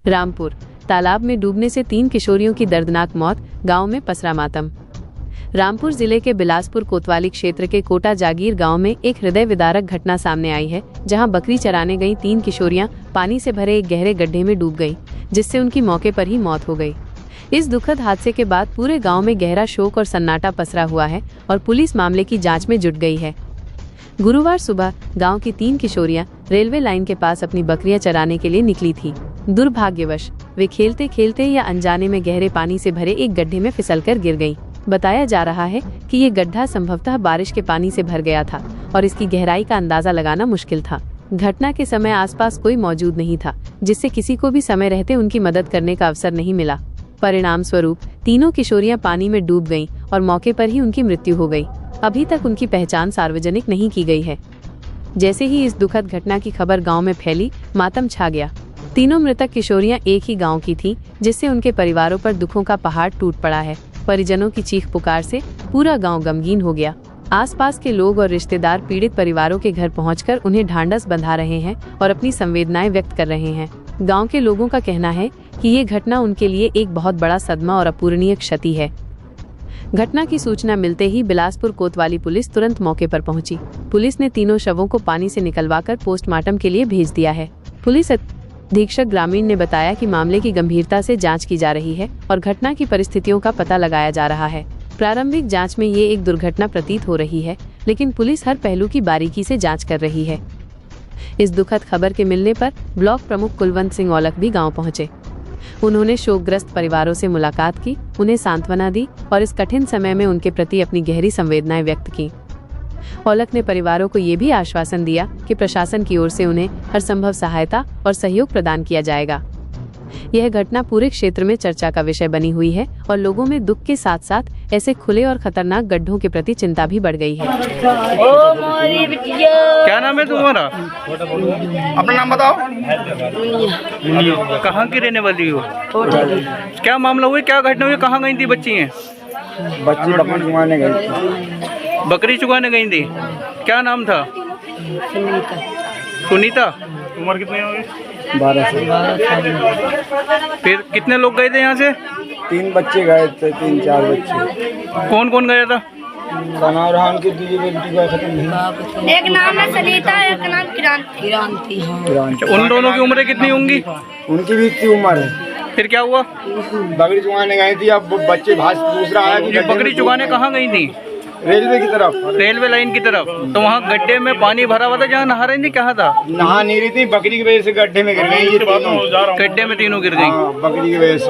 रामपुर तालाब में डूबने से 3 किशोरियों की दर्दनाक मौत, गांव में पसरा मातम। रामपुर जिले के बिलासपुर कोतवाली क्षेत्र के कोटा जागीर गांव में एक हृदय विदारक घटना सामने आई है, जहां बकरी चराने गई 3 किशोरियां पानी से भरे एक गहरे गड्ढे में डूब गईं, जिससे उनकी मौके पर ही मौत हो गई। इस दुखद हादसे के बाद पूरे गांव में गहरा शोक और सन्नाटा पसरा हुआ है और पुलिस मामले की जांच में जुट गई है। गुरुवार सुबह गांव की 3 किशोरियां रेलवे लाइन के पास अपनी बकरियां चराने के लिए निकली थी। दुर्भाग्यवश वे खेलते खेलते या अनजाने में गहरे पानी से भरे एक गड्ढे में फिसलकर गिर गईं। बताया जा रहा है कि ये गड्ढा संभवतः बारिश के पानी से भर गया था और इसकी गहराई का अंदाजा लगाना मुश्किल था। घटना के समय आसपास कोई मौजूद नहीं था, जिससे किसी को भी समय रहते उनकी मदद करने का अवसर नहीं मिला। परिणाम स्वरूप तीनों किशोरियां पानी में डूब गईं और मौके पर ही उनकी मृत्यु हो गई। अभी तक उनकी पहचान सार्वजनिक नहीं की गई है। जैसे ही इस दुखद घटना की खबर गांव में फैली, मातम छा गया। तीनों मृतक किशोरियां एक ही गांव की थीं, जिससे उनके परिवारों पर दुखों का पहाड़ टूट पड़ा है। परिजनों की चीख पुकार से पूरा गांव गमगीन हो गया। आसपास के लोग और रिश्तेदार पीड़ित परिवारों के घर पहुंचकर उन्हें ढांढस बंधा रहे हैं और अपनी संवेदनाएं व्यक्त कर रहे हैं। गांव के लोगों का कहना है कि ये घटना उनके लिए एक बहुत बड़ा सदमा और अपूरणीय क्षति है। घटना की सूचना मिलते ही बिलासपुर कोतवाली पुलिस तुरंत मौके पर पहुंची। पुलिस ने तीनों शवों को पानी से निकलवाकर पोस्टमार्टम के लिए भेज दिया है। पुलिस अधीक्षक ग्रामीण ने बताया कि मामले की गंभीरता से जांच की जा रही है और घटना की परिस्थितियों का पता लगाया जा रहा है। प्रारंभिक जांच में ये एक दुर्घटना प्रतीत हो रही है, लेकिन पुलिस हर पहलू की बारीकी से जांच कर रही है। इस दुखद खबर के मिलने पर ब्लॉक प्रमुख कुलवंत सिंह औलख भी गांव पहुंचे। उन्होंने शोकग्रस्त परिवारों से मुलाकात की, उन्हें सांत्वना दी और इस कठिन समय में उनके प्रति अपनी गहरी संवेदनाएं व्यक्त की। औलख ने परिवारों को ये भी आश्वासन दिया कि प्रशासन की ओर से उन्हें हर संभव सहायता और सहयोग प्रदान किया जाएगा। यह घटना पूरे क्षेत्र में चर्चा का विषय बनी हुई है और लोगों में दुख के साथ साथ ऐसे खुले और खतरनाक गड्ढों के प्रति चिंता भी बढ़ गई है। क्या नाम है तुम्हारा? अपना नाम बताओ। कहाँ की रहने वाली हो? क्या मामला हुआ, क्या घटना हुई, कहाँ गई थी बच्ची हैं? बच्ची बकरी चुगाने गई थी। बकरी चुगाने गई थी। क्या नाम था? सुनीता। उम्र कितनी होगी? 12 साल। फिर कितने लोग गए थे यहाँ से? 3 बच्चे गए थे, 3-4 बच्चे। कौन कौन गया था? सनाउरहान की दूसरी बेटी का खत्म नहीं। एक नाम है सनीता, एक नाम क्रांति। उन दोनों की उम्रें कितनी होंगी? उनकी भी इतनी उम्र है। फिर क्या हुआ? बकरी चुगाने गई थी। अब बच्चे भाष दूसरा आया कि ये बकरी चुगाने कहाँ गई थी? रेलवे की तरफ, रेलवे लाइन की तरफ। तो वहाँ गड्ढे में पानी भरा हुआ था, जहाँ नहा रही थी, कहाँ था? नहा नहीं रही थी, बकरी की वजह से गड्ढे में गिर गई। गड्ढे में तीनों गिर गई। बकरी की वजह से।